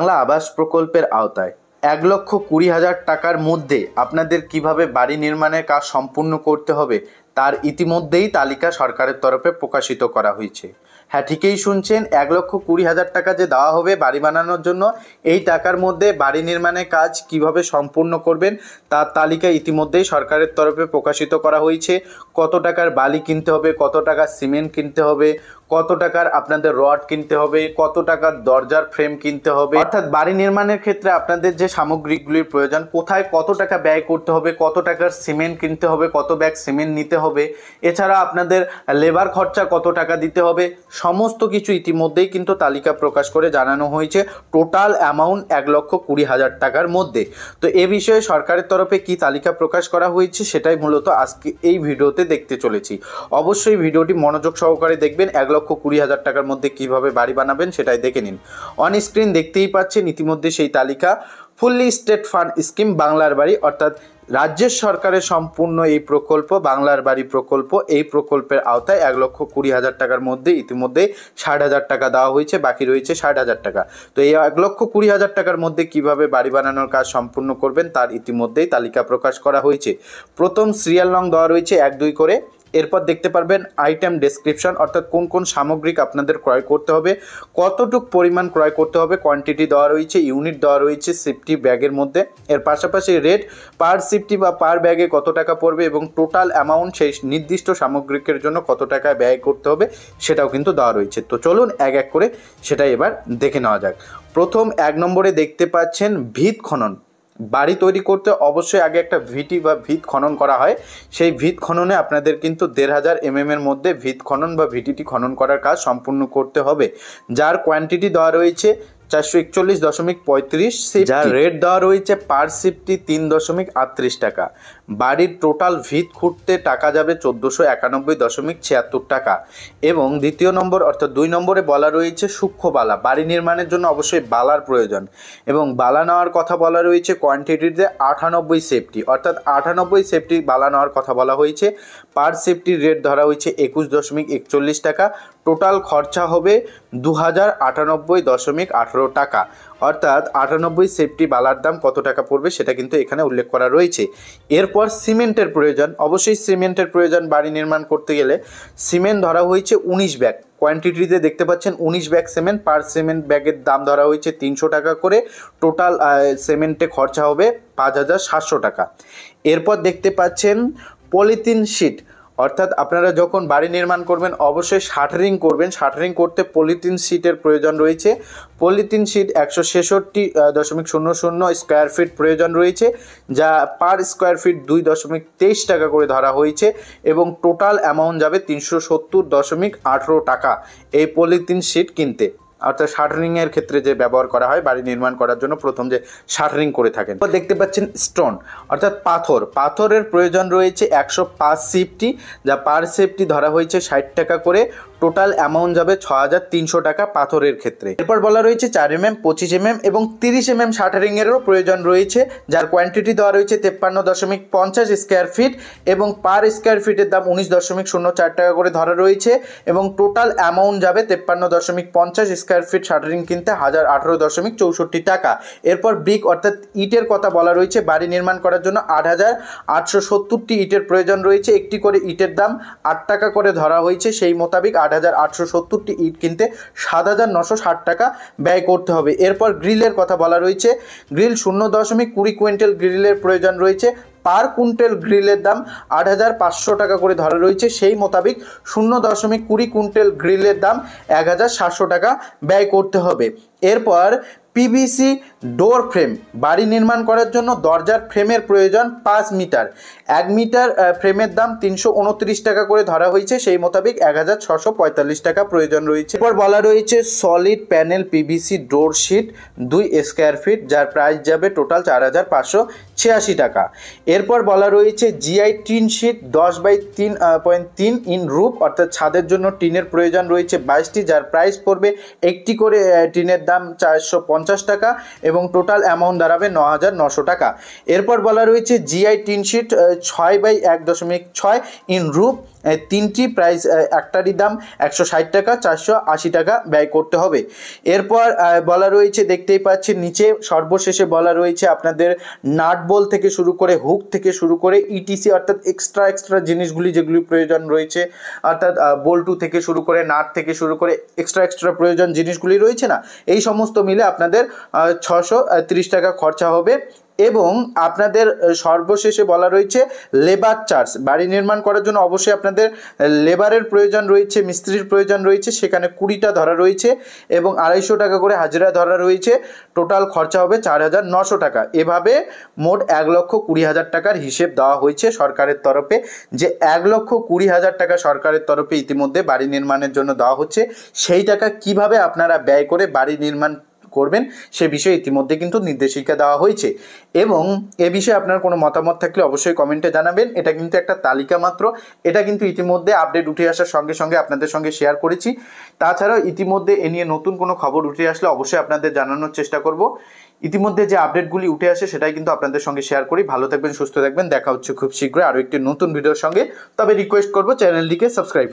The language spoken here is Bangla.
বাংলা আবাস প্রকল্পের আওতায় ১,২০,০০০ টাকার মধ্যে আপনাদের কিভাবে বাড়ি নির্মাণের কাজ সম্পূর্ণ করতে হবে তার ইতিমধ্যেই তালিকা সরকারের তরফে প্রকাশিত করা হয়েছে। হ্যাঁ, ঠিকই শুনছেন, ১,২০,০০০ টাকা যে দেওয়া হবে বাড়ি বানানোর জন্য, এই টাকার মধ্যে বাড়ি নির্মাণের কাজ কিভাবে সম্পূর্ণ করবেন তার তালিকা ইতিমধ্যেই সরকারের তরফে প্রকাশিত করা হয়েছে। কত টাকার বালি কিনতে হবে, কত টাকার সিমেন্ট কিনতে হবে, কত টাকার আপনাদের রড কিনতে হবে, কত টাকার দরজার ফ্রেম কিনতে হবে, অর্থাৎ বাড়ি নির্মাণের ক্ষেত্রে আপনাদের যে সামগ্রীগুলির প্রয়োজন, কোথায় কত টাকা ব্যয় করতে হবে, কত টাকার সিমেন্ট কিনতে হবে, কত ব্যাগ সিমেন্ট নিতে হবে, এছাড়া আপনাদের লেবার খরচা কত টাকা দিতে হবে, সমস্ত কিছু ইতিমধ্যেই কিন্তু তালিকা প্রকাশ করে জানানো হয়েছে। টোটাল অ্যামাউন্ট ১,২০,০০০ টাকার মধ্যে। তো এ বিষয়ে সরকারের তরফে কি তালিকা প্রকাশ করা হয়েছে সেটাই মূলত আজকে এই ভিডিওতে দেখতে চলেছি। অবশ্যই ভিডিওটি মনোযোগ সহকারে দেখবেন। ১,২০,০০০ টাকার মধ্যে কিভাবে বাড়ি বানাবেন সেটাই দেখে নিন। অন স্ক্রিন দেখতেই পাচ্ছেন ইতিমধ্যে সেই তালিকা। ফুললি স্টেট ফান্ড স্কিম বাংলার বাড়ি, অর্থাৎ রাজ্যের সরকারের সম্পূর্ণ এই প্রকল্প বাংলার বাড়ি প্রকল্প। এই প্রকল্পের আওতায় ১,২০,০০০ টাকার মধ্যে ইতিমধ্যে ৬০,০০০ টাকা দেওয়া হয়েছে, বাকি রয়েছে ৬০,০০০ টাকা। তো এই ১,২০,০০০ টাকার মধ্যে কিভাবে বাড়ি বানানোর কাজ সম্পূর্ণ করবেন তার ইতিমধ্যেই তালিকা প্রকাশ করা হয়েছে। প্রথম সিরিয়াল নং দেওয়া রয়েছে ১-২ করে। এরপর দেখতে পারবেন আইটেম ডেসক্রিপশন, অর্থাৎ কোন কোন সামগ্রিক আপনাদের ক্রয় করতে হবে, কতটুক পরিমাণ ক্রয় করতে হবে, কোয়ান্টিটি দেওয়া রয়েছে, ইউনিট দেওয়া রয়েছে সেফটি ব্যাগের মধ্যে। এর পাশাপাশি রেট পার সেফটি বা পার ব্যাগে কত টাকা পড়বে এবং টোটাল অ্যামাউন্ট সেই নির্দিষ্ট সামগ্রিকের জন্য কত টাকা ব্যয় করতে হবে সেটাও কিন্তু দেওয়া রয়েছে। তো চলুন এক এক করে সেটাই এবার দেখে নেওয়া যাক। প্রথম ১ নম্বরে দেখতে পাচ্ছেন ভিত খনন। বাড়ি তৈরি করতে অবশ্যই আগে একটা ভিটি বা ভিত খনন করা হয়। সেই ভিত খননে আপনাদের কিন্তু ১,৫০০ এর মধ্যে ভিত খনন বা ভিটিটি খনন করার কাজ সম্পূর্ণ করতে হবে, যার কোয়ান্টিটি দেওয়া রয়েছে ৪৪১.৩৫, যার রেট দেওয়া রয়েছে পার সিফটি ৩.৩৮ টাকা। বাড়ির টোটাল ভিত খুঁড়তে টাকা যাবে ১৪৯১.৭৬ টাকা। এবং দ্বিতীয় নম্বর অর্থাৎ ২ নম্বরে বলা রয়েছে সূক্ষ্ম বালা। বাড়ি নির্মাণের জন্য অবশ্যই বালার প্রয়োজন এবং বালা নেওয়ার কথা বলা রয়েছে কোয়ান্টিটিতে ৯৮ সেফটি, অর্থাৎ ৯৮ সেফটি বালা নেওয়ার কথা বলা হয়েছে। পার সেফটির রেট ধরা হয়েছে ২১.৪১ টাকা। টোটাল খরচা হবে ২,০৯৮.১৮ টাকা, অর্থাৎ ৯৮ সেফটি বালার দাম কত টাকা পড়বে সেটা কিন্তু এখানে উল্লেখ করা রয়েছে। এরপর সিমেন্টের প্রয়োজন, অবশ্যই সিমেন্টের প্রয়োজন বাড়ি নির্মাণ করতে গেলে। সিমেন্ট ধরা হয়েছে ১৯ ব্যাগ, কোয়ান্টিটিতে দেখতে পাচ্ছেন ১৯ ব্যাগ সিমেন্ট। পার সিমেন্ট ব্যাগের দাম ধরা হয়েছে ৩০০ টাকা করে। টোটাল সিমেন্টে খরচা হবে ৫,৭০০ টাকা। এরপর দেখতে পাচ্ছেন পলিথিন শিট, অর্থাৎ আপনারা যখন বাড়ি নির্মাণ করবেন অবশ্যই শাটারিং করবেন। শাটারিং করতে পলিথিন শিটের প্রয়োজন রয়েছে। পলিথিন শিট ১৬৬.০০ স্কোয়ার ফিট প্রয়োজন রয়েছে, যা পার স্কোয়ার ফিট ২.২৩ টাকা করে ধরা হয়েছে এবং টোটাল অ্যামাউন্ট যাবে ৩৭০.১৮ টাকা এই পলিথিন শিট কিনতে, অর্থাৎ শাটারিংয়ের ক্ষেত্রে যে ব্যবহার করা হয় বাড়ি নির্মাণ করার জন্য প্রথম যে শাটারিং করে থাকেন। দেখতে পাচ্ছেন স্টোন, অর্থাৎ পাথরের প্রয়োজন রয়েছে ১০৫ সেফটি, যা পার সেফটি ধরা হয়েছে ৬০ টাকা করে। টোটাল অ্যামাউন্ট যাবে ৬,৩০০ টাকা পাথরের ক্ষেত্রে। এরপর বলা রয়েছে ৪mm, ২৫mm এবং ৩০mm শাটারিংয়েরও প্রয়োজন রয়েছে, যার কোয়ান্টিটি দেওয়া রয়েছে ৫৩.৫০ স্কোয়ার ফিট এবং পার স্কোয়ার ফিটের দাম ১৯.০৪ টাকা করে ধরা রয়েছে এবং টোটাল অ্যামাউন্ট যাবে ৫৩.৫০ স্কোয়ার ফিট শাটারিং কিনতে ১,০১৮.৬৪ টাকা। এরপর ব্রিক অর্থাৎ ইটের কথা বলা রয়েছে। বাড়ি নির্মাণ করার জন্য ৮,৮৭০টি ইটের প্রয়োজন রয়েছে। একটি করে ইটের দাম ৮ টাকা করে ধরা হয়েছে। সেই মোতাবেক ৮,৮৭০টি ইট কিনতে ৭,৯৬০ টাকা ব্যয় করতে হবে। এরপর গ্রিলের কথা বলা রয়েছে। গ্রিল ০.২০ কুইন্টাল গ্রিলের প্রয়োজন রয়েছে। পার কুইন্টাল গ্রিলের দাম ৮,৫০০ টাকা করে ধরা রয়েছে। সেই মোতাবেক ০.২০ কুইন্টাল গ্রিলের দাম ১,৭০০ টাকা ব্যয় করতে হবে। এরপর পিভিসি ডোর ফ্রেম, বাড়ি নির্মাণ করার জন্য দরজার ফ্রেমের প্রয়োজন ৫ মিটার। ১ মিটার ফ্রেমের দাম ৩২৯ টাকা করে ধরা হয়েছে। সেই মোতাবেক ১,৬৪৫ টাকা প্রয়োজন রয়েছে। এরপর বলা রয়েছে solid panel PVC door sheet ২ square feet, যার প্রাইস যাবে টোটাল ৪,৫৮৬ টাকা। এরপর বলা রয়েছে জিআই টিন শিট ১০/৩.৩ ইন রুফ, অর্থাৎ ছাদের জন্য টিনের প্রয়োজন রয়েছে ২২টি, যার প্রাইস পড়বে একটি করে টিনের দাম ৪৫০ টাকা এবং টোটাল অ্যামাউন্ট দাঁড়াবে ৯,৯০০ টাকা। এরপর বলা রয়েছে জিআই টিন শিট ৬/১.৬ ইন রুফ, তিনটি প্রাইস, একটারই দাম 160 টাকা, 480 টাকা ব্যয় করতে হবে। এরপর বলা রয়েছে, দেখতেই পাচ্ছেন নিচে সর্বশেষে বলা রয়েছে আপনাদের নাট বল থেকে শুরু করে হুক থেকে শুরু করে ইটিসি অর্থাৎ এক্সট্রা জিনিসগুলি যেগুলি প্রয়োজন রয়েছে, অর্থাৎ বল্টু থেকে শুরু করে নাট থেকে শুরু করে এক্সট্রা প্রয়োজন জিনিসগুলি রয়েছে না, এই সমস্ত মিলে আপনাদের 630 টাকা খরচা হবে। এবং আপনাদের সর্বশেষে বলা রয়েছে লেবার চার্জ। বাড়ি নির্মাণ করার জন্য অবশ্যই আপনাদের লেবারের প্রয়োজন রয়েছে, মিস্ত্রির প্রয়োজন রয়েছে, সেখানে 20টা ধরা রয়েছে এবং 250 টাকা করে হাজিরা ধরা রয়েছে। টোটাল খরচা হবে 4900 টাকা। এভাবে মোট 1,20,000 টাকার হিসেব দেওয়া হয়েছে সরকারের তরফে, যে 1,20,000 টাকা সরকারের তরফে ইতিমধ্যে বাড়ি নির্মাণের জন্য দেওয়া হচ্ছে। সেই টাকা কিভাবে আপনারা ব্যয় করে বাড়ি নির্মাণ করবেন সে বিষয়ে ইতিমধ্যে কিন্তু নির্দেশিকা দেওয়া হয়েছে। এবং এ বিষয়ে আপনার কোনো মতামত থাকলে অবশ্যই কমেন্টে জানাবেন। এটা কিন্তু একটা তালিকা মাত্র, এটা কিন্তু ইতিমধ্যে আপডেট উঠে আসার সঙ্গে সঙ্গে আপনাদের সঙ্গে শেয়ার করেছি। তাছাড়াও ইতিমধ্যে এ নিয়ে নতুন কোনো খবর উঠে আসলে অবশ্যই আপনাদের জানানোর চেষ্টা করব। ইতিমধ্যে যে আপডেটগুলি উঠে আসে সেটাই কিন্তু আপনাদের সঙ্গে শেয়ার করি। ভালো থাকবেন, সুস্থ থাকবেন, দেখা হচ্ছে খুব শীঘ্রই আরও একটি নতুন ভিডিওর সঙ্গে। তবে রিকোয়েস্ট করব চ্যানেলটিকে সাবস্ক্রাইব।